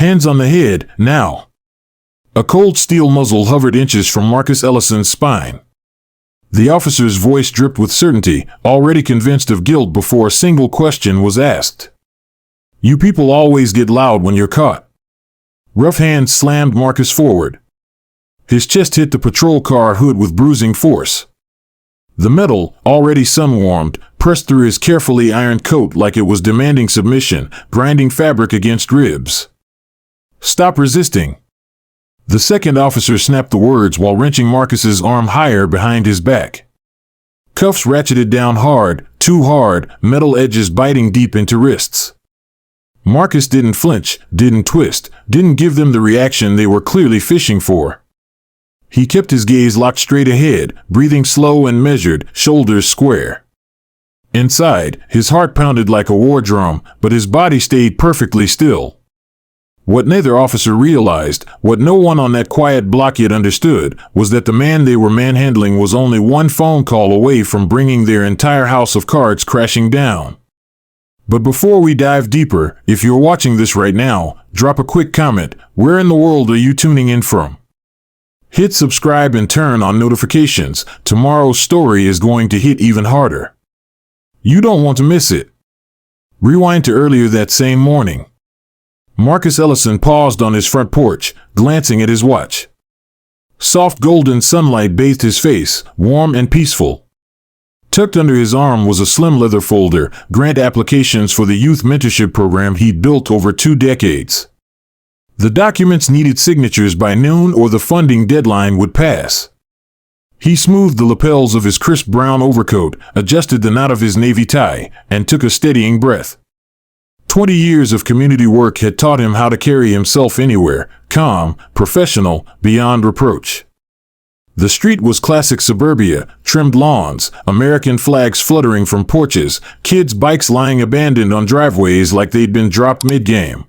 Hands on the head, now. A cold steel muzzle hovered inches from Marcus Ellison's spine. The officer's voice dripped with certainty, already convinced of guilt before a single question was asked. You people always get loud when you're caught. Rough hands slammed Marcus forward. His chest hit the patrol car hood with bruising force. The metal, already sun-warmed, pressed through his carefully ironed coat like it was demanding submission, grinding fabric against ribs. Stop resisting. The second officer snapped the words while wrenching Marcus's arm higher behind his back. Cuffs ratcheted down hard, too hard, metal edges biting deep into wrists. Marcus didn't flinch, didn't twist, didn't give them the reaction they were clearly fishing for. He kept his gaze locked straight ahead, breathing slow and measured, shoulders square. Inside, his heart pounded like a war drum, but his body stayed perfectly still. What neither officer realized, what no one on that quiet block yet understood, was that the man they were manhandling was only one phone call away from bringing their entire house of cards crashing down. But before we dive deeper, if you're watching this right now, drop a quick comment. Where in the world are you tuning in from? Hit subscribe and turn on notifications. Tomorrow's story is going to hit even harder. You don't want to miss it. Rewind to earlier that same morning. Marcus Ellison paused on his front porch, glancing at his watch. Soft golden sunlight bathed his face, warm and peaceful. Tucked under his arm was a slim leather folder, grant applications for the youth mentorship program he'd built over 2 decades. The documents needed signatures by noon or the funding deadline would pass. He smoothed the lapels of his crisp brown overcoat, adjusted the knot of his navy tie, and took a steadying breath. 20 years of community work had taught him how to carry himself anywhere, calm, professional, beyond reproach. The street was classic suburbia, trimmed lawns, American flags fluttering from porches, kids' bikes lying abandoned on driveways like they'd been dropped mid-game.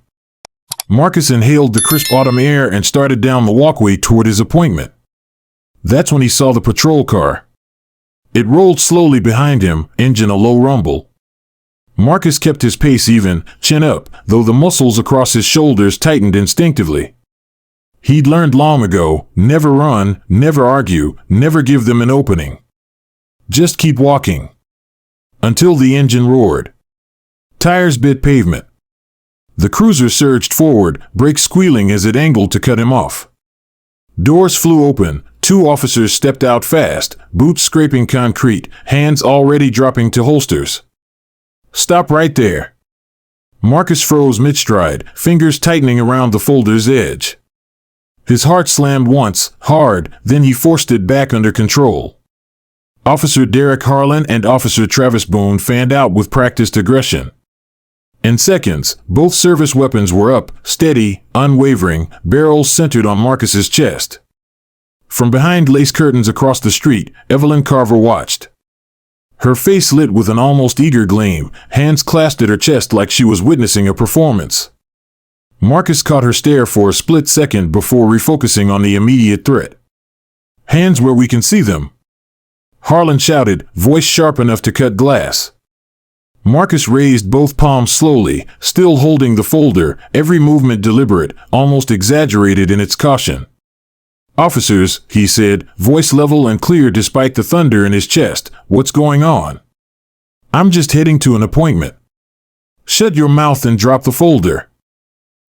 Marcus inhaled the crisp autumn air and started down the walkway toward his appointment. That's when he saw the patrol car. It rolled slowly behind him, engine a low rumble. Marcus kept his pace even, chin up, though the muscles across his shoulders tightened instinctively. He'd learned long ago, never run, never argue, never give them an opening. Just keep walking. Until the engine roared. Tires bit pavement. The cruiser surged forward, brakes squealing as it angled to cut him off. Doors flew open, 2 officers stepped out fast, boots scraping concrete, hands already dropping to holsters. Stop right there. Marcus froze mid-stride, fingers tightening around the folder's edge. His heart slammed once, hard, then he forced it back under control. Officer Derek Harlan and Officer Travis Boone fanned out with practiced aggression. In seconds, both service weapons were up, steady, unwavering, barrels centered on Marcus's chest. From behind lace curtains across the street, Evelyn Carver watched. Her face lit with an almost eager gleam, hands clasped at her chest like she was witnessing a performance. Marcus caught her stare for a split second before refocusing on the immediate threat. Hands where we can see them. Harlan shouted, voice sharp enough to cut glass. Marcus raised both palms slowly, still holding the folder, every movement deliberate, almost exaggerated in its caution. Officers, he said, voice level and clear despite the thunder in his chest, what's going on? I'm just heading to an appointment. Shut your mouth and drop the folder.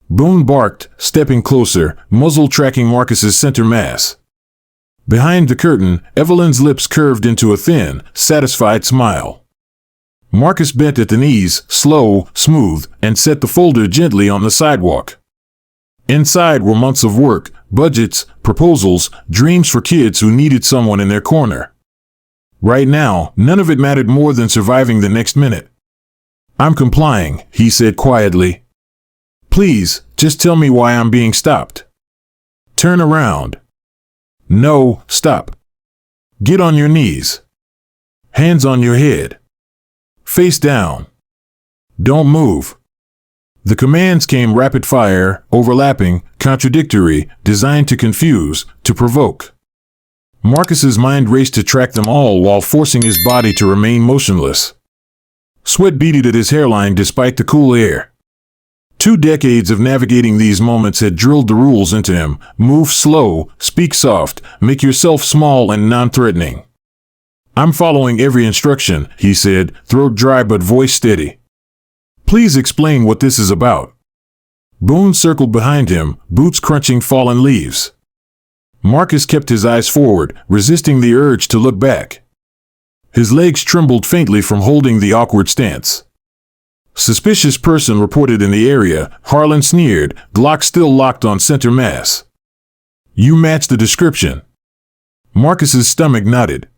Boone barked, stepping closer, muzzle tracking Marcus's center mass. Behind the curtain, Evelyn's lips curved into a thin, satisfied smile. Marcus bent at the knees, slow, smooth, and set the folder gently on the sidewalk. Inside were months of work, budgets, proposals, dreams for kids who needed someone in their corner. Right now, none of it mattered more than surviving the next minute. I'm complying, he said quietly. Please, just tell me why I'm being stopped. Turn around. No, stop. Get on your knees. Hands on your head. Face down. Don't move. The commands came rapid fire, overlapping, contradictory, designed to confuse, to provoke. Marcus's mind raced to track them all while forcing his body to remain motionless. Sweat beaded at his hairline despite the cool air. 2 decades of navigating these moments had drilled the rules into him. Move slow, speak soft, make yourself small and non-threatening. I'm following every instruction, he said, throat dry but voice steady. Please explain what this is about. Boone circled behind him, boots crunching fallen leaves. Marcus kept his eyes forward, resisting the urge to look back. His legs trembled faintly from holding the awkward stance. Suspicious person reported in the area, Harlan sneered, Glock still locked on center mass. You match the description. Marcus's stomach knotted.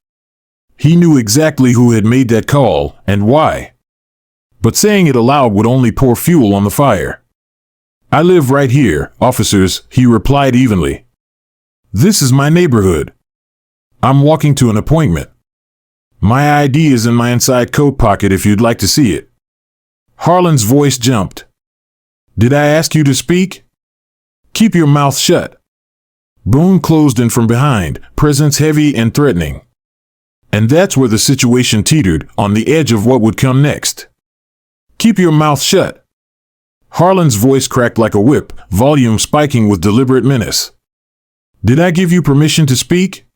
He knew exactly who had made that call, and why. But saying it aloud would only pour fuel on the fire. I live right here, officers, he replied evenly. This is my neighborhood. I'm walking to an appointment. My ID is in my inside coat pocket if you'd like to see it. Harlan's voice jumped. Did I ask you to speak? Keep your mouth shut. Boone closed in from behind, presence heavy and threatening. And that's where the situation teetered, on the edge of what would come next. Keep your mouth shut. Harlan's voice cracked like a whip, volume spiking with deliberate menace. Did I give you permission to speak?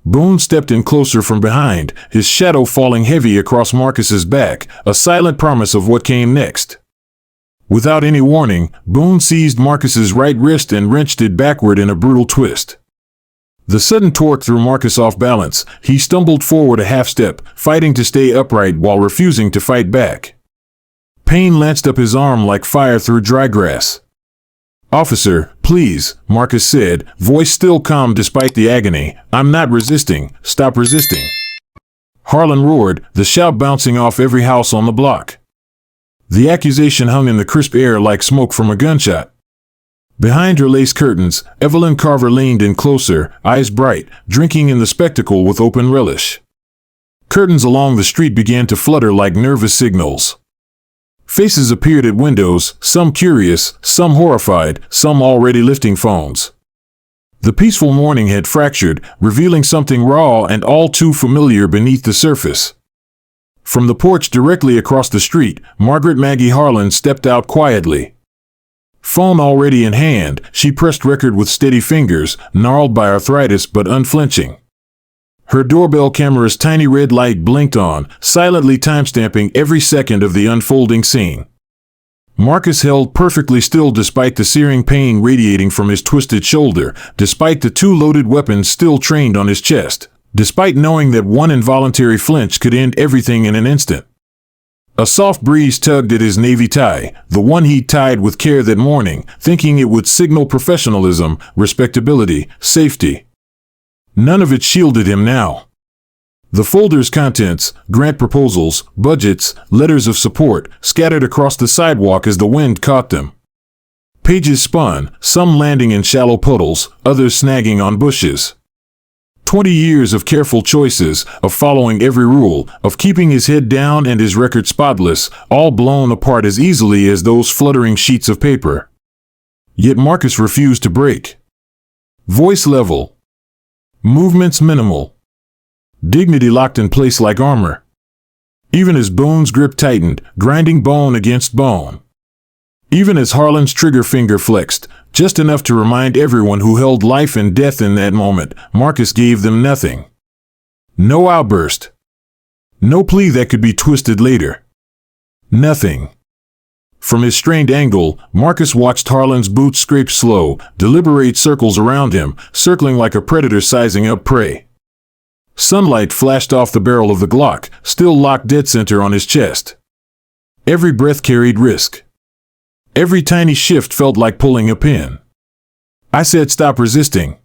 Boone stepped in closer from behind, his shadow falling heavy across Marcus's back, a silent promise of what came next. Without any warning, Boone seized Marcus's right wrist and wrenched it backward in a brutal twist. The sudden torque threw Marcus off balance. He stumbled forward a half step, fighting to stay upright while refusing to fight back. Pain lanced up his arm like fire through dry grass. Officer, please, Marcus said, voice still calm despite the agony. I'm not resisting. Stop resisting. Harlan roared, the shout bouncing off every house on the block. The accusation hung in the crisp air like smoke from a gunshot. Behind her lace curtains, Evelyn Carver leaned in closer, eyes bright, drinking in the spectacle with open relish. Curtains along the street began to flutter like nervous signals. Faces appeared at windows, some curious, some horrified, some already lifting phones. The peaceful morning had fractured, revealing something raw and all too familiar beneath the surface. From the porch directly across the street, Margaret Maggie Harlan stepped out quietly. Phone already in hand, she pressed record with steady fingers, gnarled by arthritis but unflinching. Her doorbell camera's tiny red light blinked on, silently timestamping every second of the unfolding scene. Marcus held perfectly still despite the searing pain radiating from his twisted shoulder, despite the 2 loaded weapons still trained on his chest, despite knowing that one involuntary flinch could end everything in an instant. A soft breeze tugged at his navy tie, the one he'd tied with care that morning, thinking it would signal professionalism, respectability, safety. None of it shielded him now. The folder's contents, grant proposals, budgets, letters of support, scattered across the sidewalk as the wind caught them. Pages spun, some landing in shallow puddles, others snagging on bushes. 20 years of careful choices, of following every rule, of keeping his head down and his record spotless, all blown apart as easily as those fluttering sheets of paper. Yet Marcus refused to break. Voice level. Movements minimal. Dignity locked in place like armor. Even as Boone's grip tightened, grinding bone against bone. Even as Harlan's trigger finger flexed, just enough to remind everyone who held life and death in that moment, Marcus gave them nothing. No outburst. No plea that could be twisted later. Nothing. From his strained angle, Marcus watched Harlan's boots scrape slow, deliberate circles around him, circling like a predator sizing up prey. Sunlight flashed off the barrel of the Glock, still locked dead center on his chest. Every breath carried risk. Every tiny shift felt like pulling a pin. I said stop resisting.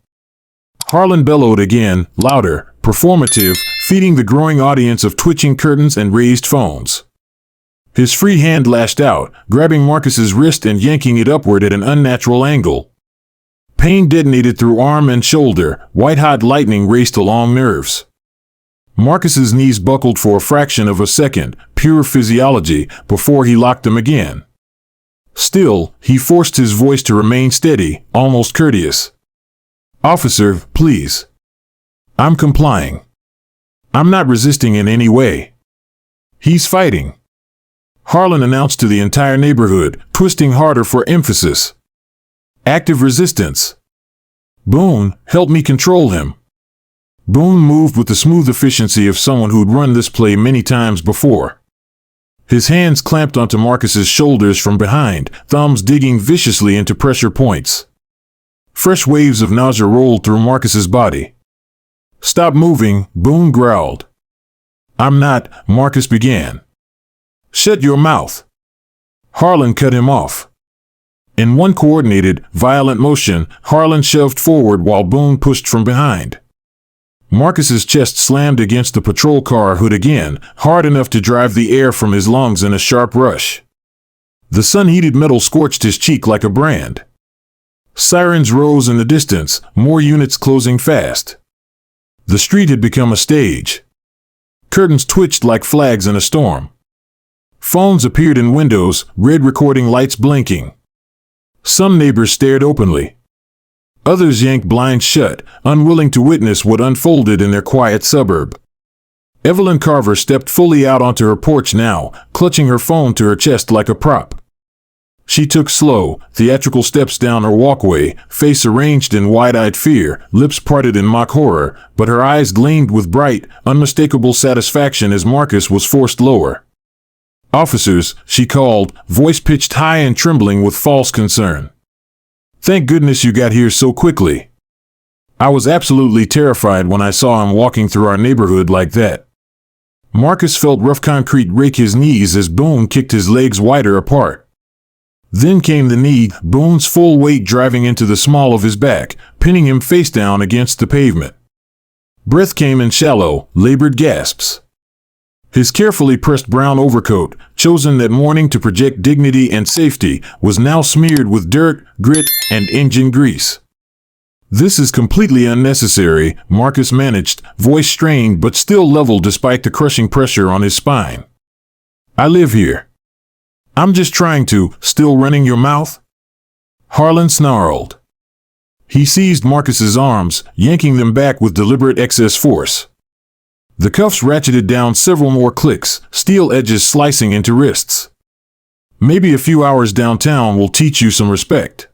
Harlan bellowed again, louder, performative, feeding the growing audience of twitching curtains and raised phones. His free hand lashed out, grabbing Marcus's wrist and yanking it upward at an unnatural angle. Pain detonated through arm and shoulder, white-hot lightning raced along nerves. Marcus's knees buckled for a fraction of a second, pure physiology, before he locked them again. Still, he forced his voice to remain steady, almost courteous. Officer, please. I'm complying. I'm not resisting in any way. He's fighting. Harlan announced to the entire neighborhood, twisting harder for emphasis. Active resistance. Boone, help me control him. Boone moved with the smooth efficiency of someone who'd run this play many times before. His hands clamped onto Marcus's shoulders from behind, thumbs digging viciously into pressure points. Fresh waves of nausea rolled through Marcus's body. Stop moving, Boone growled. I'm not, Marcus began. Shut your mouth. Harlan cut him off. In one coordinated, violent motion, Harlan shoved forward while Boone pushed from behind. Marcus's chest slammed against the patrol car hood again, hard enough to drive the air from his lungs in a sharp rush. The sun-heated metal scorched his cheek like a brand. Sirens rose in the distance, more units closing fast. The street had become a stage. Curtains twitched like flags in a storm. Phones appeared in windows, red recording lights blinking. Some neighbors stared openly. Others yanked blinds shut, unwilling to witness what unfolded in their quiet suburb. Evelyn Carver stepped fully out onto her porch now, clutching her phone to her chest like a prop. She took slow, theatrical steps down her walkway, face arranged in wide-eyed fear, lips parted in mock horror, but her eyes gleamed with bright, unmistakable satisfaction as Marcus was forced lower. Officers, she called, voice pitched high and trembling with false concern. Thank goodness you got here so quickly. I was absolutely terrified when I saw him walking through our neighborhood like that. Marcus felt rough concrete rake his knees as Boone kicked his legs wider apart. Then came the knee, Boone's full weight driving into the small of his back, pinning him face down against the pavement. Breath came in shallow, labored gasps. His carefully pressed brown overcoat, chosen that morning to project dignity and safety, was now smeared with dirt, grit, and engine grease. This is completely unnecessary, Marcus managed, voice strained but still level despite the crushing pressure on his spine. I live here. I'm just trying to, still running your mouth? Harlan snarled. He seized Marcus's arms, yanking them back with deliberate excess force. The cuffs ratcheted down several more clicks, steel edges slicing into wrists. Maybe a few hours downtown will teach you some respect.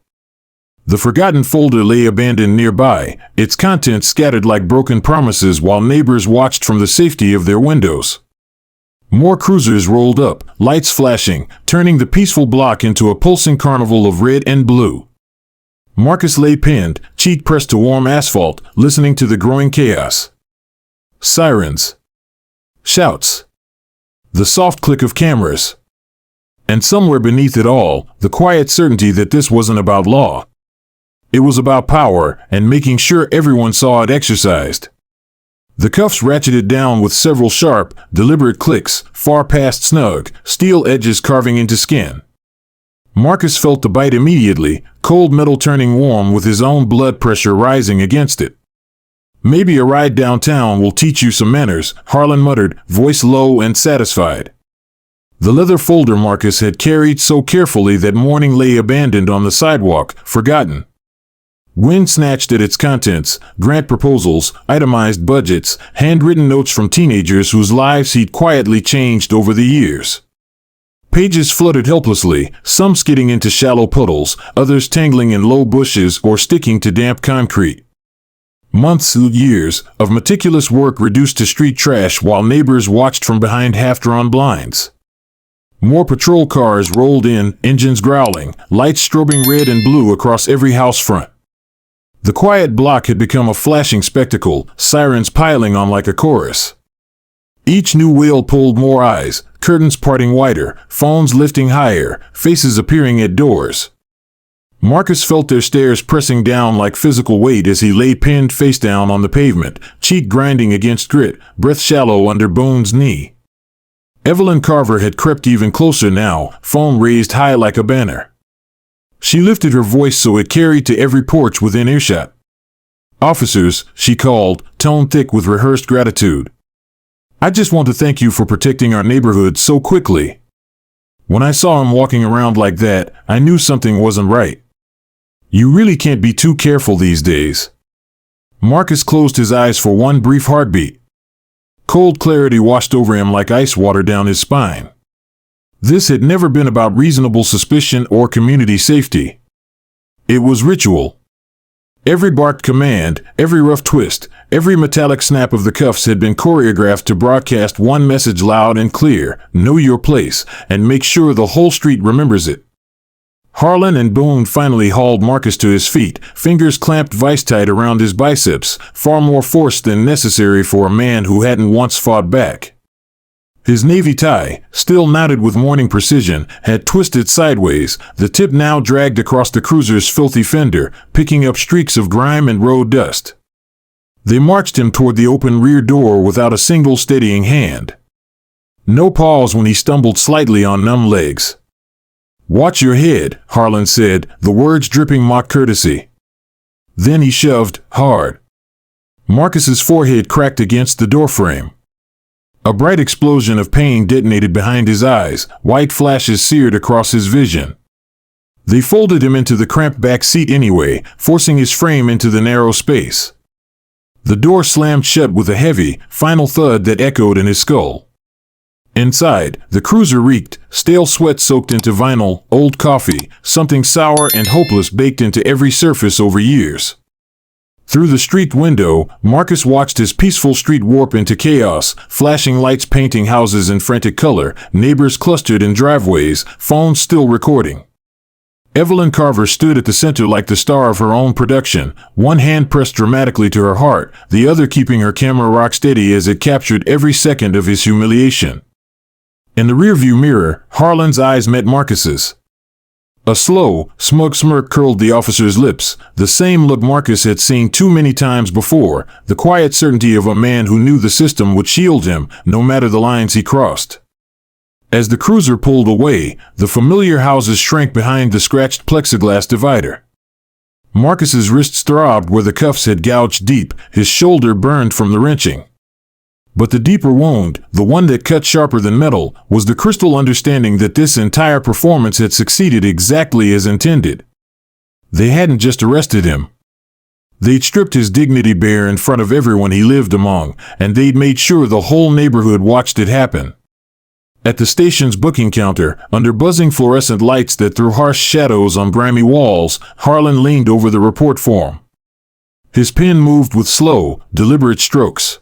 The forgotten folder lay abandoned nearby, its contents scattered like broken promises while neighbors watched from the safety of their windows. More cruisers rolled up, lights flashing, turning the peaceful block into a pulsing carnival of red and blue. Marcus lay pinned, cheek pressed to warm asphalt, listening to the growing chaos. Sirens. Shouts. The soft click of cameras. And somewhere beneath it all, the quiet certainty that this wasn't about law. It was about power and making sure everyone saw it exercised. The cuffs ratcheted down with several sharp, deliberate clicks, far past snug, steel edges carving into skin. Marcus felt the bite immediately, cold metal turning warm with his own blood pressure rising against it. Maybe a ride downtown will teach you some manners, Harlan muttered, voice low and satisfied. The leather folder Marcus had carried so carefully that morning lay abandoned on the sidewalk, forgotten. Gwen snatched at its contents, grant proposals, itemized budgets, handwritten notes from teenagers whose lives he'd quietly changed over the years. Pages fluttered helplessly, some skidding into shallow puddles, others tangling in low bushes or sticking to damp concrete. Months, years, of meticulous work reduced to street trash while neighbors watched from behind half-drawn blinds. More patrol cars rolled in, engines growling, lights strobing red and blue across every house front. The quiet block had become a flashing spectacle, sirens piling on like a chorus. Each new wail pulled more eyes, curtains parting wider, phones lifting higher, faces appearing at doors. Marcus felt their stares pressing down like physical weight as he lay pinned face down on the pavement, cheek grinding against grit, breath shallow under Boone's knee. Evelyn Carver had crept even closer now, phone raised high like a banner. She lifted her voice so it carried to every porch within earshot. Officers, she called, tone thick with rehearsed gratitude. I just want to thank you for protecting our neighborhood so quickly. When I saw him walking around like that, I knew something wasn't right. You really can't be too careful these days. Marcus closed his eyes for one brief heartbeat. Cold clarity washed over him like ice water down his spine. This had never been about reasonable suspicion or community safety. It was ritual. Every barked command, every rough twist, every metallic snap of the cuffs had been choreographed to broadcast one message loud and clear: know your place, and make sure the whole street remembers it. Harlan and Boone finally hauled Marcus to his feet, fingers clamped vice-tight around his biceps, far more force than necessary for a man who hadn't once fought back. His navy tie, still knotted with morning precision, had twisted sideways, the tip now dragged across the cruiser's filthy fender, picking up streaks of grime and road dust. They marched him toward the open rear door without a single steadying hand. No pause when he stumbled slightly on numb legs. "Watch your head," Harlan said, the words dripping mock courtesy. Then he shoved, hard. Marcus's forehead cracked against the doorframe. A bright explosion of pain detonated behind his eyes, white flashes seared across his vision. They folded him into the cramped back seat anyway, forcing his frame into the narrow space. The door slammed shut with a heavy, final thud that echoed in his skull. Inside, the cruiser reeked, stale sweat soaked into vinyl, old coffee, something sour and hopeless baked into every surface over years. Through the street window, Marcus watched his peaceful street warp into chaos, flashing lights painting houses in frantic color, neighbors clustered in driveways, phones still recording. Evelyn Carver stood at the center like the star of her own production, one hand pressed dramatically to her heart, the other keeping her camera rock steady as it captured every second of his humiliation. In the rearview mirror, Harlan's eyes met Marcus's. A slow, smug smirk curled the officer's lips, the same look Marcus had seen too many times before, the quiet certainty of a man who knew the system would shield him, no matter the lines he crossed. As the cruiser pulled away, the familiar houses shrank behind the scratched plexiglass divider. Marcus's wrists throbbed where the cuffs had gouged deep, his shoulder burned from the wrenching. But the deeper wound, the one that cut sharper than metal, was the crystal understanding that this entire performance had succeeded exactly as intended. They hadn't just arrested him. They'd stripped his dignity bare in front of everyone he lived among, and they'd made sure the whole neighborhood watched it happen. At the station's booking counter, under buzzing fluorescent lights that threw harsh shadows on grimy walls, Harlan leaned over the report form. His pen moved with slow, deliberate strokes.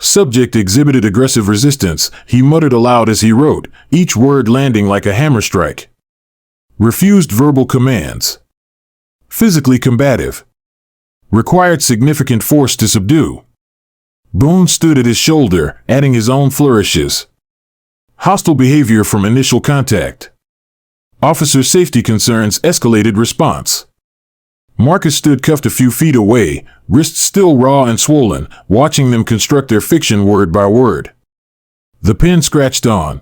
"Subject exhibited aggressive resistance," he muttered aloud as he wrote, each word landing like a hammer strike. "Refused verbal commands. Physically combative. Required significant force to subdue." Boone stood at his shoulder, adding his own flourishes. "Hostile behavior from initial contact. Officer safety concerns escalated response." Marcus stood cuffed a few feet away, wrists still raw and swollen, watching them construct their fiction word by word. The pen scratched on.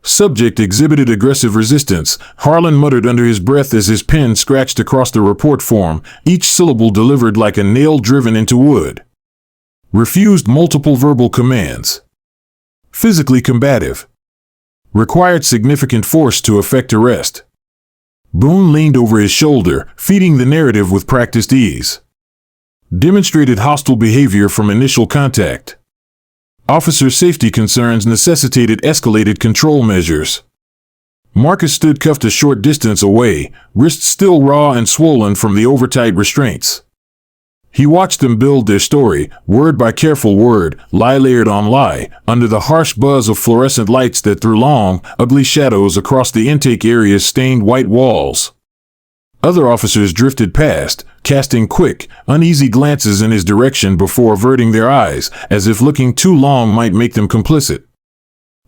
"Subject exhibited aggressive resistance," Harlan muttered under his breath as his pen scratched across the report form, each syllable delivered like a nail driven into wood. "Refused multiple verbal commands. Physically combative. Required significant force to effect arrest." Boone leaned over his shoulder, feeding the narrative with practiced ease. "Demonstrated hostile behavior from initial contact. Officer safety concerns necessitated escalated control measures." Marcus stood cuffed a short distance away, wrists still raw and swollen from the overtight restraints. He watched them build their story, word by careful word, lie layered on lie, under the harsh buzz of fluorescent lights that threw long, ugly shadows across the intake area's stained white walls. Other officers drifted past, casting quick, uneasy glances in his direction before averting their eyes, as if looking too long might make them complicit.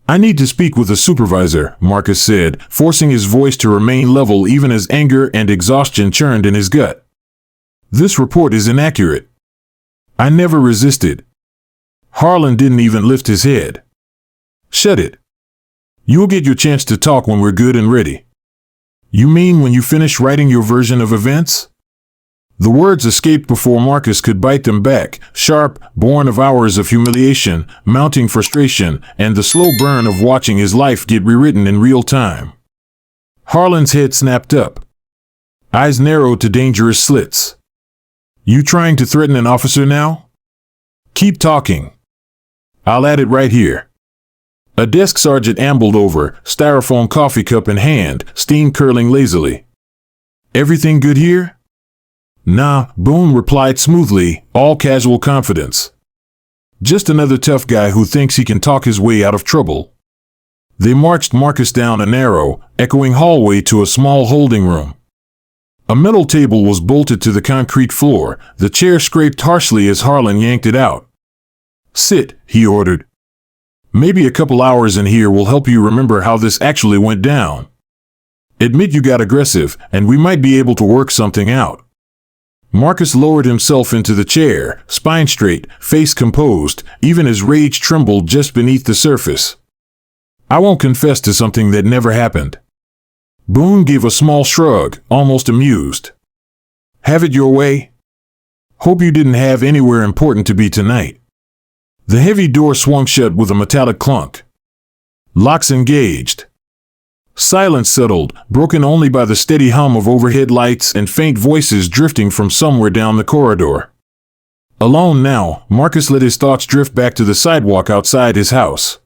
"I need to speak with a supervisor," Marcus said, forcing his voice to remain level even as anger and exhaustion churned in his gut. "This report is inaccurate. I never resisted." Harlan didn't even lift his head. "Shut it. You'll get your chance to talk when we're good and ready." "You mean when you finish writing your version of events?" The words escaped before Marcus could bite them back, sharp, born of hours of humiliation, mounting frustration, and the slow burn of watching his life get rewritten in real time. Harlan's head snapped up. Eyes narrowed to dangerous slits. "You trying to threaten an officer now?" "Keep talking. I'll add it right here." A desk sergeant ambled over, styrofoam coffee cup in hand, steam curling lazily. "Everything good here?" "Nah," Boone replied smoothly, all casual confidence. "Just another tough guy who thinks he can talk his way out of trouble." They marched Marcus down a narrow, echoing hallway to a small holding room. A metal table was bolted to the concrete floor, the chair scraped harshly as Harlan yanked it out. "Sit," he ordered. "Maybe a couple hours in here will help you remember how this actually went down. Admit you got aggressive, and we might be able to work something out." Marcus lowered himself into the chair, spine straight, face composed, even as rage trembled just beneath the surface. "I won't confess to something that never happened." Boone gave a small shrug, almost amused. "Have it your way? Hope you didn't have anywhere important to be tonight." The heavy door swung shut with a metallic clunk. Locks engaged. Silence settled, broken only by the steady hum of overhead lights and faint voices drifting from somewhere down the corridor. Alone now, Marcus let his thoughts drift back to the sidewalk outside his house.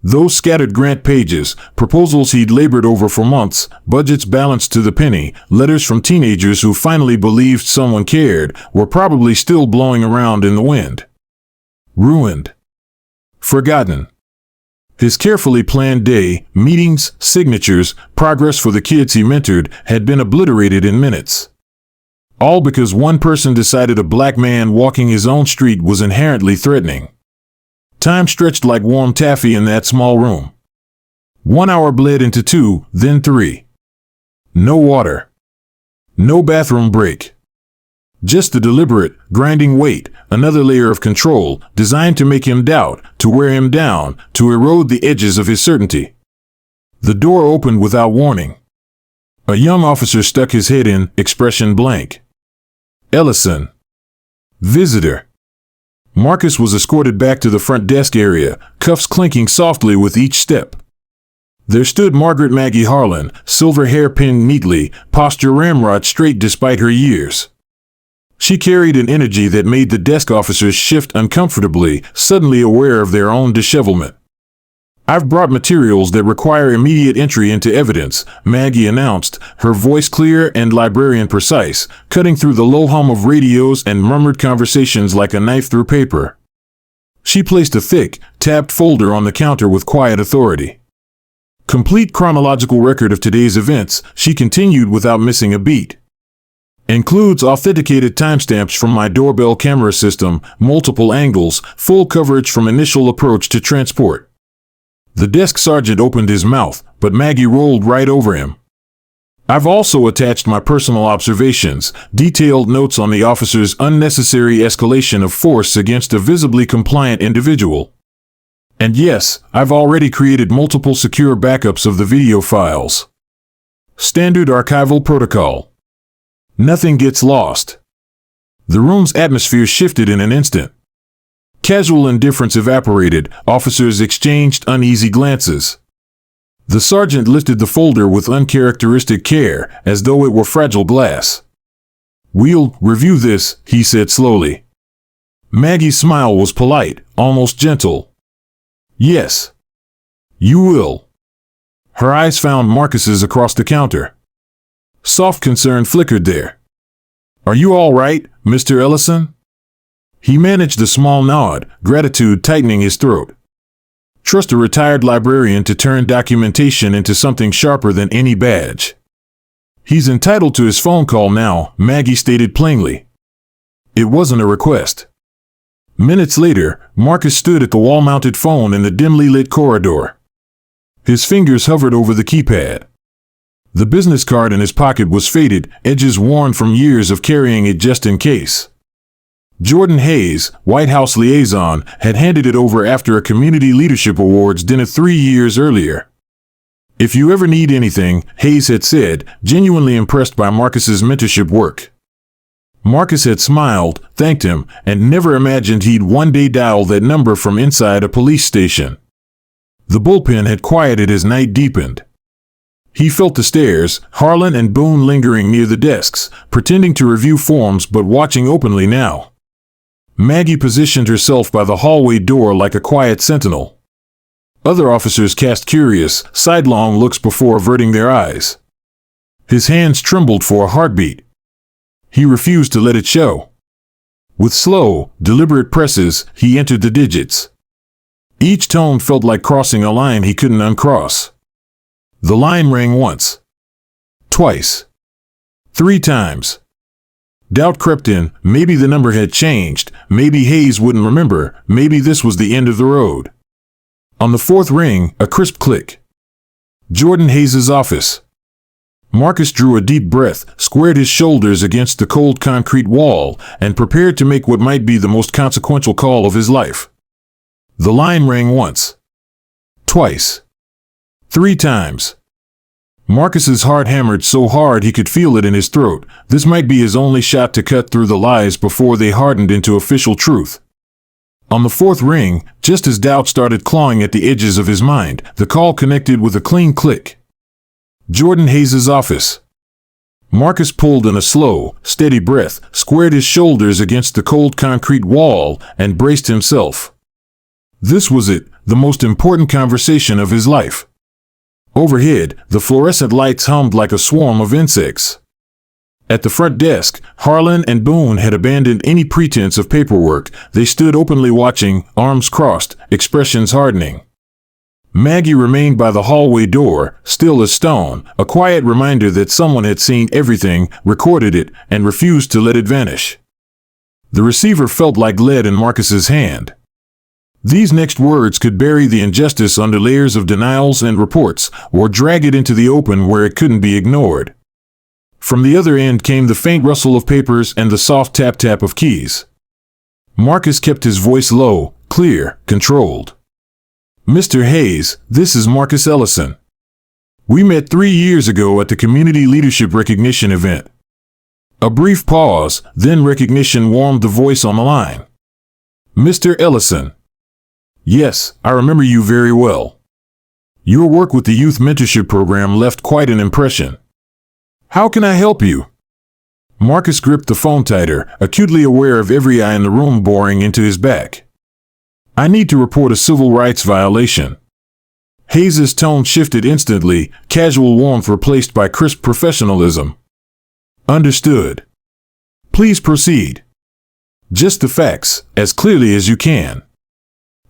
Those scattered grant pages, proposals he'd labored over for months, budgets balanced to the penny, letters from teenagers who finally believed someone cared, were probably still blowing around in the wind. Ruined. Forgotten. His carefully planned day, meetings, signatures, progress for the kids he mentored, had been obliterated in minutes. All because one person decided a black man walking his own street was inherently threatening. Time stretched like warm taffy in that small room. 1 hour bled into 2, then 3. No water. No bathroom break. Just the deliberate, grinding weight, another layer of control, designed to make him doubt, to wear him down, to erode the edges of his certainty. The door opened without warning. A young officer stuck his head in, expression blank. "Ellison." "Visitor." Marcus was escorted back to the front desk area, cuffs clinking softly with each step. There stood Margaret Maggie Harlan, silver hair pinned neatly, posture ramrod straight despite her years. She carried an energy that made the desk officers shift uncomfortably, suddenly aware of their own dishevelment. "I've brought materials that require immediate entry into evidence," Maggie announced, her voice clear and librarian precise, cutting through the low hum of radios and murmured conversations like a knife through paper. She placed a thick, tabbed folder on the counter with quiet authority. "Complete chronological record of today's events," she continued without missing a beat. "Includes authenticated timestamps from my doorbell camera system, multiple angles, full coverage from initial approach to transport." The desk sergeant opened his mouth, but Maggie rolled right over him. "I've also attached my personal observations, detailed notes on the officer's unnecessary escalation of force against a visibly compliant individual. And yes, I've already created multiple secure backups of the video files. Standard archival protocol. Nothing gets lost." The room's atmosphere shifted in an instant. Casual indifference evaporated, officers exchanged uneasy glances. The sergeant lifted the folder with uncharacteristic care, as though it were fragile glass. "We'll review this," he said slowly. Maggie's smile was polite, almost gentle. "Yes. You will." Her eyes found Marcus's across the counter. Soft concern flickered there. "Are you all right, Mr. Ellison?" He managed a small nod, gratitude tightening his throat. Trust a retired librarian to turn documentation into something sharper than any badge. "He's entitled to his phone call now," Maggie stated plainly. It wasn't a request. Minutes later, Marcus stood at the wall-mounted phone in the dimly lit corridor. His fingers hovered over the keypad. The business card in his pocket was faded, edges worn from years of carrying it just in case. Jordan Hayes, White House liaison, had handed it over after a Community Leadership Awards dinner 3 years earlier. "If you ever need anything," Hayes had said, genuinely impressed by Marcus's mentorship work. Marcus had smiled, thanked him, and never imagined he'd one day dial that number from inside a police station. The bullpen had quieted as night deepened. He felt the stares, Harlan and Boone lingering near the desks, pretending to review forms but watching openly now. Maggie positioned herself by the hallway door like a quiet sentinel. Other officers cast curious, sidelong looks before averting their eyes. His hands trembled for a heartbeat. He refused to let it show. With slow, deliberate presses, he entered the digits. Each tone felt like crossing a line he couldn't uncross. The line rang once. Twice. 3 times. Doubt crept in. Maybe the number had changed. Maybe Hayes wouldn't remember. Maybe this was the end of the road. On the 4th ring, a crisp click. Jordan Hayes' office. Marcus drew a deep breath, squared his shoulders against the cold concrete wall, and prepared to make what might be the most consequential call of his life. The line rang once. Twice. 3 times. Marcus's heart hammered so hard he could feel it in his throat. This might be his only shot to cut through the lies before they hardened into official truth. On the 4th ring, just as doubt started clawing at the edges of his mind, the call connected with a clean click. Jordan Hayes' office. Marcus pulled in a slow, steady breath, squared his shoulders against the cold concrete wall, and braced himself. This was it, the most important conversation of his life. Overhead, the fluorescent lights hummed like a swarm of insects. At the front desk, Harlan and Boone had abandoned any pretense of paperwork. They stood openly watching, arms crossed, expressions hardening. Maggie remained by the hallway door, still as stone, a quiet reminder that someone had seen everything, recorded it, and refused to let it vanish. The receiver felt like lead in Marcus's hand. These next words could bury the injustice under layers of denials and reports, or drag it into the open where it couldn't be ignored. From the other end came the faint rustle of papers and the soft tap-tap of keys. Marcus kept his voice low, clear, controlled. "Mr. Hayes, this is Marcus Ellison. We met 3 years ago at the Community Leadership Recognition event." A brief pause, then recognition warmed the voice on the line. "Mr. Ellison. Yes, I remember you very well. Your work with the Youth Mentorship Program left quite an impression. How can I help you?" Marcus gripped the phone tighter, acutely aware of every eye in the room boring into his back. "I need to report a civil rights violation." Hayes' tone shifted instantly, casual warmth replaced by crisp professionalism. "Understood. Please proceed. Just the facts, as clearly as you can."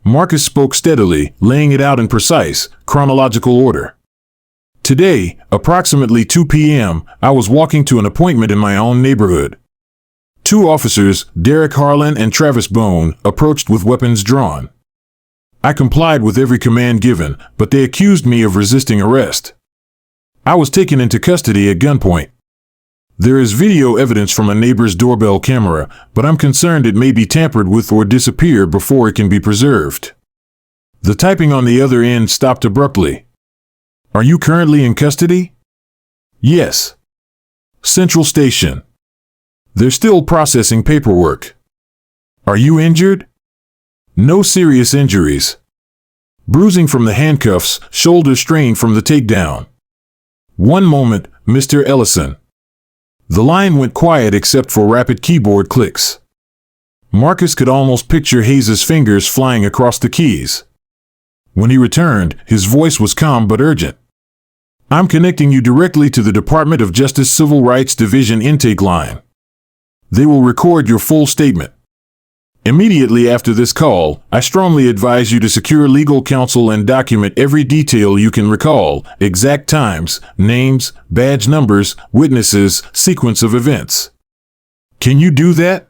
Marcus spoke steadily, laying it out in precise, chronological order. "Today, approximately 2 p.m., I was walking to an appointment in my own neighborhood. 2 officers, Derek Harlan and Travis Boone, approached with weapons drawn. I complied with every command given, but they accused me of resisting arrest. I was taken into custody at gunpoint. There is video evidence from a neighbor's doorbell camera, but I'm concerned it may be tampered with or disappear before it can be preserved." The typing on the other end stopped abruptly. "Are you currently in custody?" "Yes. Central Station. They're still processing paperwork." "Are you injured?" "No serious injuries. Bruising from the handcuffs, shoulder strain from the takedown." "One moment, Mr. Ellison." The line went quiet except for rapid keyboard clicks. Marcus could almost picture Hayes' fingers flying across the keys. When he returned, his voice was calm but urgent. "I'm connecting you directly to the Department of Justice Civil Rights Division intake line. They will record your full statement. Immediately after this call, I strongly advise you to secure legal counsel and document every detail you can recall, exact times, names, badge numbers, witnesses, sequence of events." "Can you do that?"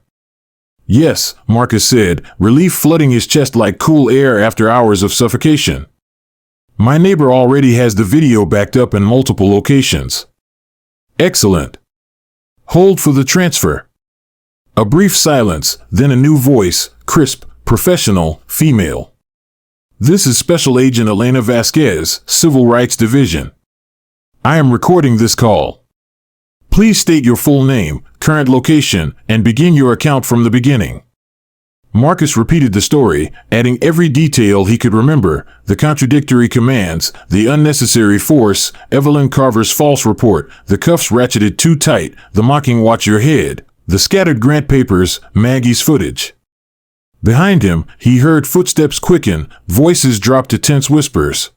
"Yes," Marcus said, relief flooding his chest like cool air after hours of suffocation. "My neighbor already has the video backed up in multiple locations." "Excellent. Hold for the transfer." A brief silence, then a new voice, crisp, professional, female. "This is Special Agent Elena Vasquez, Civil Rights Division. I am recording this call. Please state your full name, current location, and begin your account from the beginning." Marcus repeated the story, adding every detail he could remember, the contradictory commands, the unnecessary force, Evelyn Carver's false report, the cuffs ratcheted too tight, the mocking "watch your head," the scattered grant papers, Maggie's footage. Behind him, he heard footsteps quicken, voices drop to tense whispers.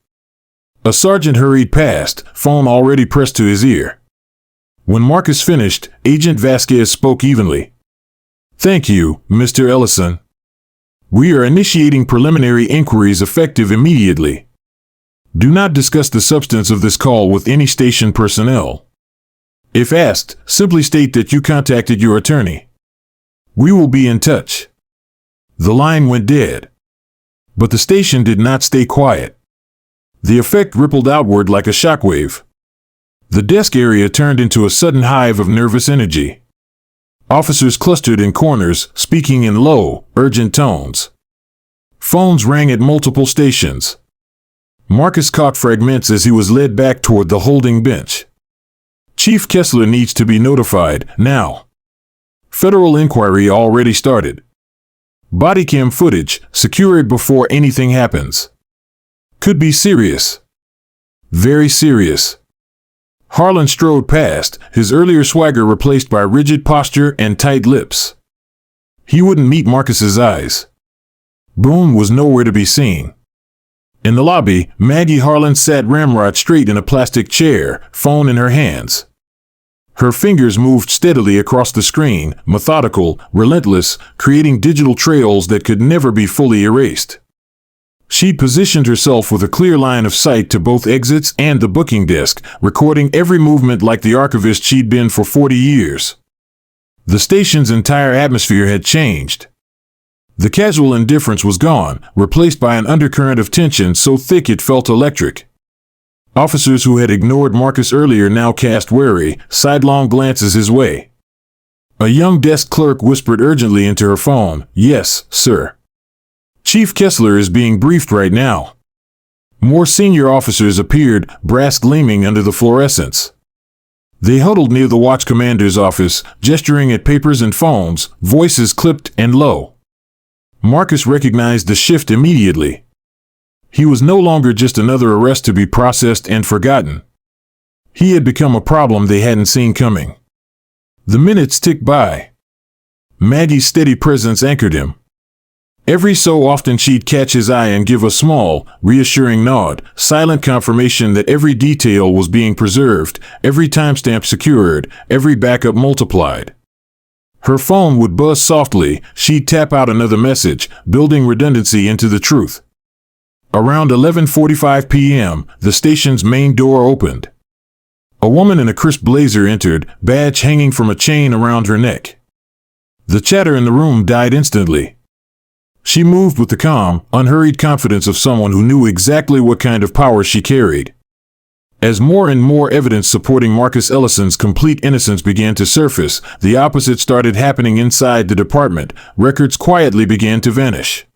A sergeant hurried past, phone already pressed to his ear. When Marcus finished, Agent Vasquez spoke evenly. "Thank you, Mr. Ellison. We are initiating preliminary inquiries effective immediately. Do not discuss the substance of this call with any station personnel. If asked, simply state that you contacted your attorney. We will be in touch." The line went dead. But the station did not stay quiet. The effect rippled outward like a shockwave. The desk area turned into a sudden hive of nervous energy. Officers clustered in corners, speaking in low, urgent tones. Phones rang at multiple stations. Marcus caught fragments as he was led back toward the holding bench. "Chief Kessler needs to be notified, now. Federal inquiry already started. Bodycam footage, secured before anything happens. Could be serious. Very serious." Harlan strode past, his earlier swagger replaced by rigid posture and tight lips. He wouldn't meet Marcus's eyes. Boone was nowhere to be seen. In the lobby, Maggie Harlan sat ramrod straight in a plastic chair, phone in her hands. Her fingers moved steadily across the screen, methodical, relentless, creating digital trails that could never be fully erased. She'd positioned herself with a clear line of sight to both exits and the booking desk, recording every movement like the archivist she'd been for 40 years. The station's entire atmosphere had changed. The casual indifference was gone, replaced by an undercurrent of tension so thick it felt electric. Officers who had ignored Marcus earlier now cast wary, sidelong glances his way. A young desk clerk whispered urgently into her phone, "Yes, sir. Chief Kessler is being briefed right now." More senior officers appeared, brass gleaming under the fluorescence. They huddled near the watch commander's office, gesturing at papers and phones, voices clipped and low. Marcus recognized the shift immediately. He was no longer just another arrest to be processed and forgotten. He had become a problem they hadn't seen coming. The minutes ticked by. Maggie's steady presence anchored him. Every so often she'd catch his eye and give a small, reassuring nod, silent confirmation that every detail was being preserved, every timestamp secured, every backup multiplied. Her phone would buzz softly, she'd tap out another message, building redundancy into the truth. Around 11:45 p.m., the station's main door opened. A woman in a crisp blazer entered, badge hanging from a chain around her neck. The chatter in the room died instantly. She moved with the calm, unhurried confidence of someone who knew exactly what kind of power she carried. As more and more evidence supporting Marcus Ellison's complete innocence began to surface, the opposite started happening inside the department. Records quietly began to vanish.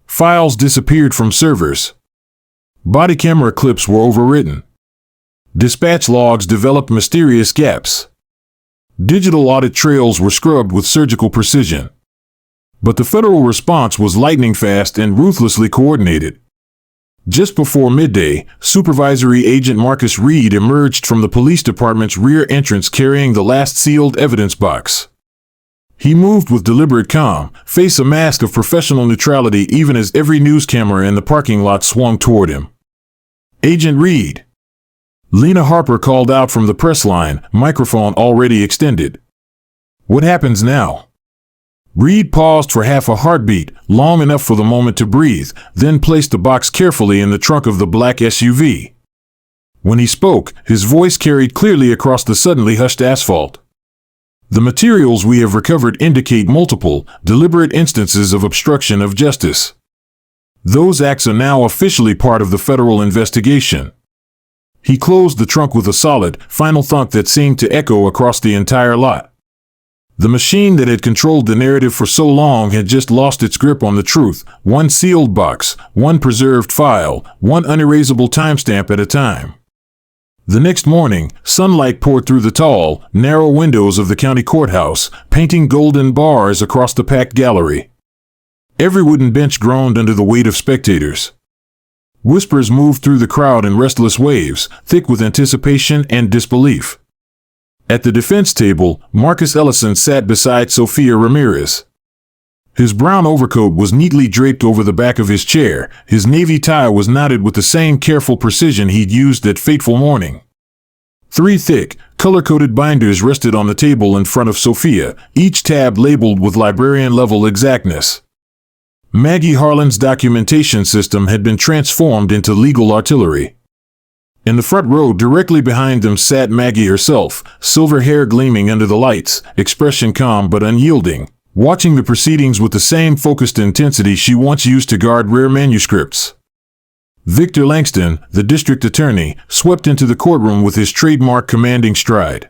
Files disappeared from servers. Body camera clips were overwritten. Dispatch logs developed mysterious gaps. Digital audit trails were scrubbed with surgical precision. But the federal response was lightning fast and ruthlessly coordinated. Just before midday, Supervisory Agent Marcus Reed emerged from the police department's rear entrance carrying the last sealed evidence box. He moved with deliberate calm, face a mask of professional neutrality even as every news camera in the parking lot swung toward him. "Agent Reed." Lena Harper called out from the press line, microphone already extended. "What happens now?" Reed paused for half a heartbeat, long enough for the moment to breathe, then placed the box carefully in the trunk of the black SUV. When he spoke, his voice carried clearly across the suddenly hushed asphalt. "The materials we have recovered indicate multiple, deliberate instances of obstruction of justice. Those acts are now officially part of the federal investigation." He closed the trunk with a solid, final thunk that seemed to echo across the entire lot. The machine that had controlled the narrative for so long had just lost its grip on the truth, one sealed box, one preserved file, one unerasable timestamp at a time. The next morning, sunlight poured through the tall, narrow windows of the county courthouse, painting golden bars across the packed gallery. Every wooden bench groaned under the weight of spectators. Whispers moved through the crowd in restless waves, thick with anticipation and disbelief. At the defense table, Marcus Ellison sat beside Sophia Ramirez. His brown overcoat was neatly draped over the back of his chair. His navy tie was knotted with the same careful precision he'd used that fateful morning. 3 thick, color-coded binders rested on the table in front of Sophia, each tab labeled with librarian-level exactness. Maggie Harlan's documentation system had been transformed into legal artillery. In the front row directly behind them sat Maggie herself, silver hair gleaming under the lights, expression calm but unyielding, watching the proceedings with the same focused intensity she once used to guard rare manuscripts. Victor Langston, the district attorney, swept into the courtroom with his trademark commanding stride.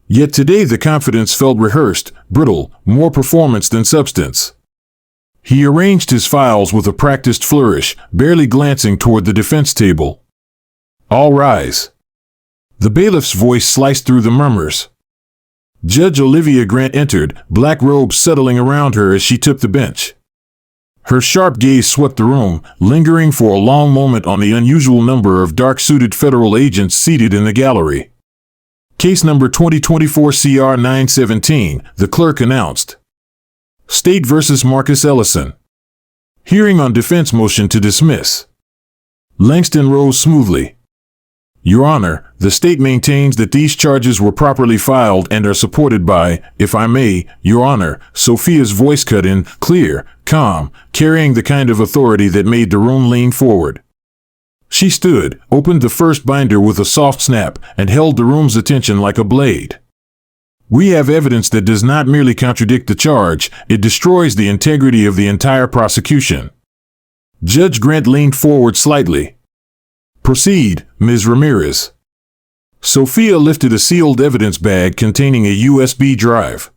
Yet today the confidence felt rehearsed, brittle, more performance than substance. He arranged his files with a practiced flourish, barely glancing toward the defense table. "All rise." The bailiff's voice sliced through the murmurs. Judge Olivia Grant entered, black robes settling around her as she took the bench. Her sharp gaze swept the room, lingering for a long moment on the unusual number of dark-suited federal agents seated in the gallery. Case number 2024 CR 917, the clerk announced. State versus Marcus Ellison. Hearing on defense motion to dismiss. Langston rose smoothly. Your Honor, the state maintains that these charges were properly filed and are supported by, if I may, Your Honor, Sophia's voice cut in, clear, calm, carrying the kind of authority that made the room lean forward. She stood, opened the first binder with a soft snap, and held the room's attention like a blade. We have evidence that does not merely contradict the charge, it destroys the integrity of the entire prosecution. Judge Grant leaned forward slightly. Proceed, Ms. Ramirez. Sophia lifted a sealed evidence bag containing a USB drive.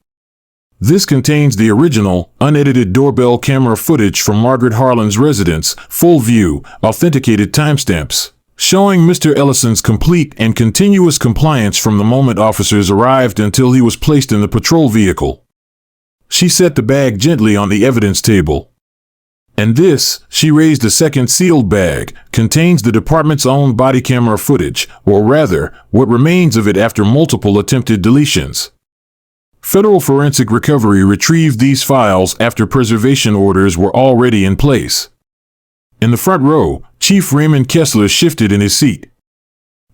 This contains the original, unedited doorbell camera footage from Margaret Harlan's residence, full view, authenticated timestamps, showing Mr. Ellison's complete and continuous compliance from the moment officers arrived until he was placed in the patrol vehicle. She set the bag gently on the evidence table. And this, she raised a second sealed bag, contains the department's own body camera footage, or rather, what remains of it after multiple attempted deletions. Federal Forensic Recovery retrieved these files after preservation orders were already in place. In the front row, Chief Raymond Kessler shifted in his seat.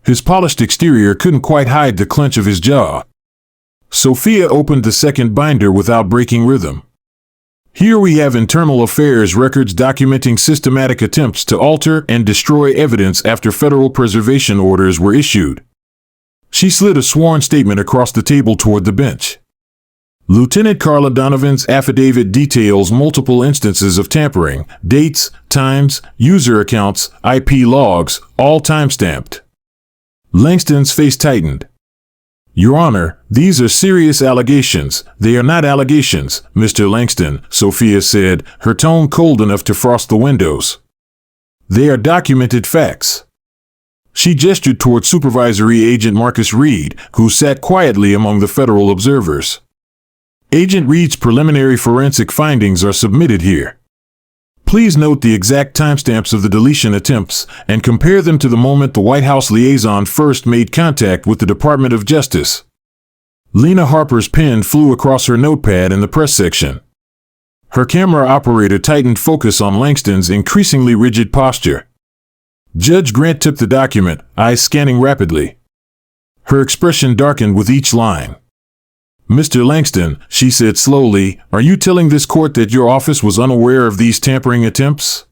His polished exterior couldn't quite hide the clench of his jaw. Sophia opened the second binder without breaking rhythm. Here we have internal affairs records documenting systematic attempts to alter and destroy evidence after federal preservation orders were issued. She slid a sworn statement across the table toward the bench. Lieutenant Carla Donovan's affidavit details multiple instances of tampering, dates, times, user accounts, IP logs, all timestamped. Langston's face tightened. Your Honor, these are serious allegations. They are not allegations, Mr. Langston, Sophia said, her tone cold enough to frost the windows. They are documented facts. She gestured toward Supervisory Agent Marcus Reed, who sat quietly among the federal observers. Agent Reed's preliminary forensic findings are submitted here. Please note the exact timestamps of the deletion attempts and compare them to the moment the White House liaison first made contact with the Department of Justice. Lena Harper's pen flew across her notepad in the press section. Her camera operator tightened focus on Langston's increasingly rigid posture. Judge Grant took the document, eyes scanning rapidly. Her expression darkened with each line. Mr. Langston, she said slowly, are you telling this court that your office was unaware of these tampering attempts?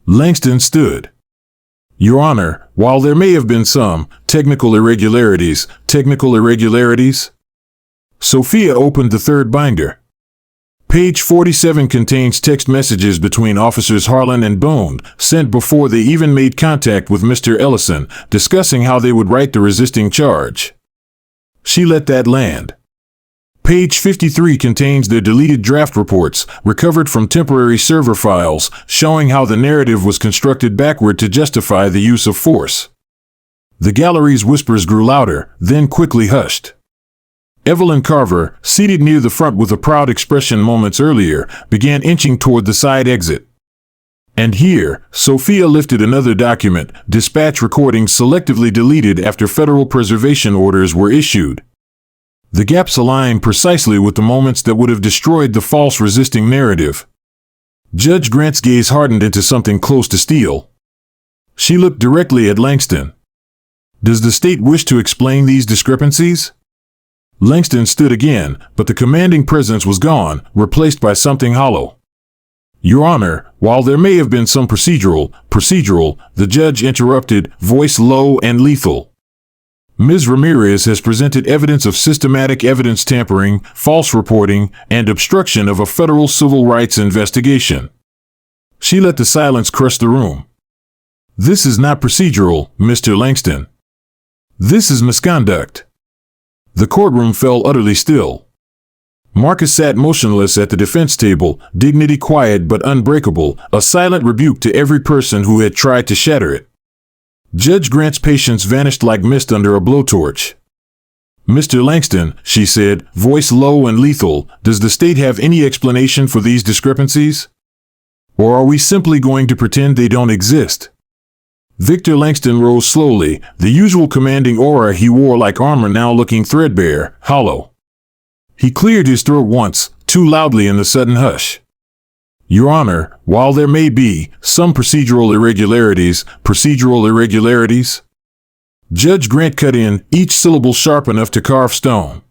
Langston stood. Your Honor, while there may have been some technical irregularities. Sophia opened the third binder. Page 47 contains text messages between Officers Harlan and Bone, sent before they even made contact with Mr. Ellison, discussing how they would write the resisting charge. She let that land. Page 53 contains their deleted draft reports, recovered from temporary server files, showing how the narrative was constructed backward to justify the use of force. The gallery's whispers grew louder, then quickly hushed. Evelyn Carver, seated near the front with a proud expression moments earlier, began inching toward the side exit. And here, Sophia lifted another document, dispatch recordings selectively deleted after federal preservation orders were issued. The gaps align precisely with the moments that would have destroyed the false resisting narrative. Judge Grant's gaze hardened into something close to steel. She looked directly at Langston. Does the state wish to explain these discrepancies? Langston stood again, but the commanding presence was gone, replaced by something hollow. Your Honor, while there may have been some procedural, the judge interrupted, voice low and lethal. Ms. Ramirez has presented evidence of systematic evidence tampering, false reporting, and obstruction of a federal civil rights investigation. She let the silence crush the room. This is not procedural, Mr. Langston. This is misconduct. The courtroom fell utterly still. Marcus sat motionless at the defense table, dignity quiet but unbreakable, a silent rebuke to every person who had tried to shatter it. Judge Grant's patience vanished like mist under a blowtorch. Mr. Langston, she said, voice low and lethal, does the state have any explanation for these discrepancies? Or are we simply going to pretend they don't exist? Victor Langston rose slowly, the usual commanding aura he wore like armor now looking threadbare, hollow. He cleared his throat once, too loudly in the sudden hush. Your Honor, while there may be some procedural irregularities, Judge Grant cut in, each syllable sharp enough to carve stone.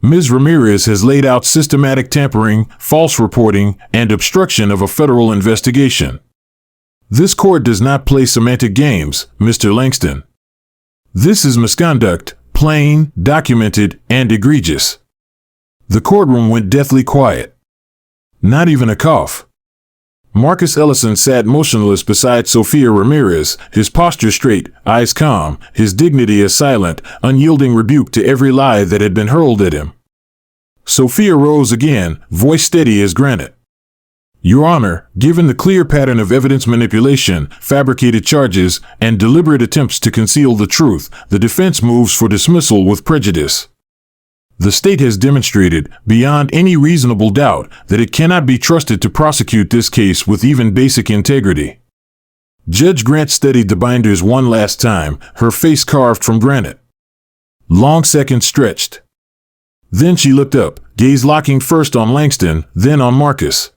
Ms. Ramirez has laid out systematic tampering, false reporting, and obstruction of a federal investigation. This court does not play semantic games, Mr. Langston. This is misconduct, plain, documented, and egregious. The courtroom went deathly quiet. Not even a cough. Marcus Ellison sat motionless beside Sophia Ramirez, his posture straight, eyes calm, his dignity a silent, unyielding rebuke to every lie that had been hurled at him. Sophia rose again, voice steady as granite. Your Honor, given the clear pattern of evidence manipulation, fabricated charges, and deliberate attempts to conceal the truth, the defense moves for dismissal with prejudice. The state has demonstrated, beyond any reasonable doubt, that it cannot be trusted to prosecute this case with even basic integrity. Judge Grant studied the binders one last time, her face carved from granite. Long seconds stretched. Then she looked up, gaze locking first on Langston, then on Marcus.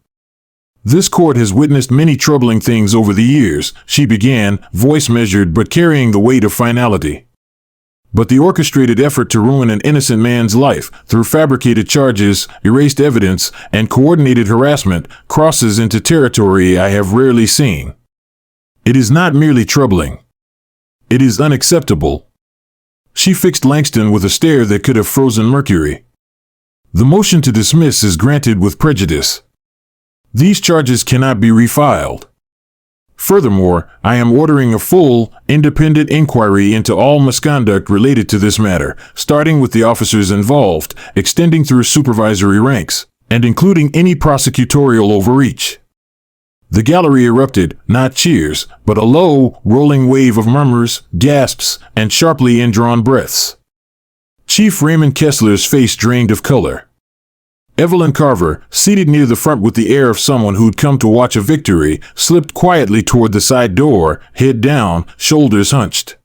This court has witnessed many troubling things over the years, she began, voice measured but carrying the weight of finality. But the orchestrated effort to ruin an innocent man's life, through fabricated charges, erased evidence, and coordinated harassment, crosses into territory I have rarely seen. It is not merely troubling. It is unacceptable. She fixed Langston with a stare that could have frozen mercury. The motion to dismiss is granted with prejudice. These charges cannot be refiled. Furthermore, I am ordering a full, independent inquiry into all misconduct related to this matter, starting with the officers involved, extending through supervisory ranks, and including any prosecutorial overreach. The gallery erupted, not cheers, but a low, rolling wave of murmurs, gasps, and sharply indrawn breaths. Chief Raymond Kessler's face drained of color. Evelyn Carver, seated near the front with the air of someone who'd come to watch a victory, slipped quietly toward the side door, head down, shoulders hunched.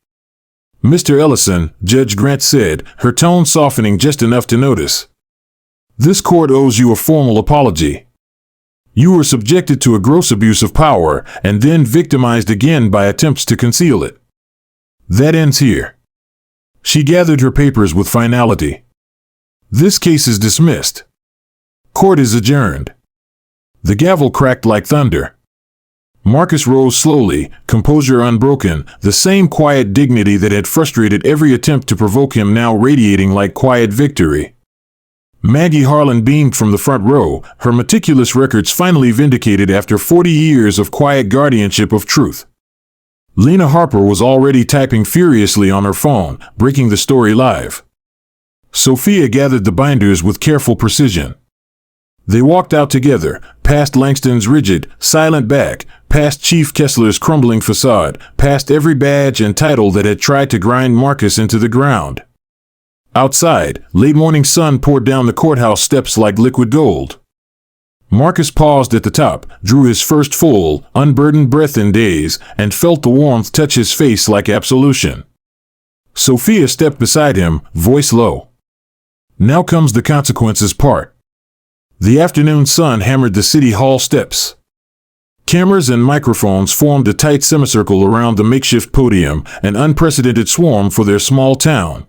Mr. Ellison, Judge Grant said, her tone softening just enough to notice. This court owes you a formal apology. You were subjected to a gross abuse of power, and then victimized again by attempts to conceal it. That ends here. She gathered her papers with finality. This case is dismissed. Court is adjourned. The gavel cracked like thunder. Marcus rose slowly, composure unbroken, the same quiet dignity that had frustrated every attempt to provoke him now radiating like quiet victory. Maggie Harlan beamed from the front row, her meticulous records finally vindicated after 40 years of quiet guardianship of truth. Lena Harper was already typing furiously on her phone, breaking the story live. Sophia gathered the binders with careful precision. They walked out together, past Langston's rigid, silent back, past Chief Kessler's crumbling facade, past every badge and title that had tried to grind Marcus into the ground. Outside, late morning sun poured down the courthouse steps like liquid gold. Marcus paused at the top, drew his first full, unburdened breath in days, and felt the warmth touch his face like absolution. Sophia stepped beside him, voice low. Now comes the consequences part. The afternoon sun hammered the city hall steps. Cameras and microphones formed a tight semicircle around the makeshift podium, an unprecedented swarm for their small town.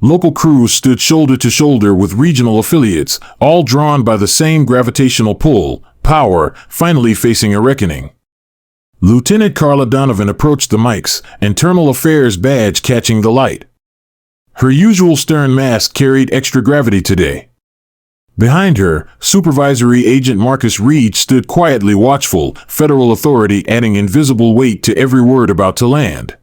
Local crews stood shoulder to shoulder with regional affiliates, all drawn by the same gravitational pull, power, finally facing a reckoning. Lieutenant Carla Donovan approached the mics, internal affairs badge catching the light. Her usual stern mask carried extra gravity today. Behind her, Supervisory Agent Marcus Reed stood quietly watchful, federal authority adding invisible weight to every word about to land.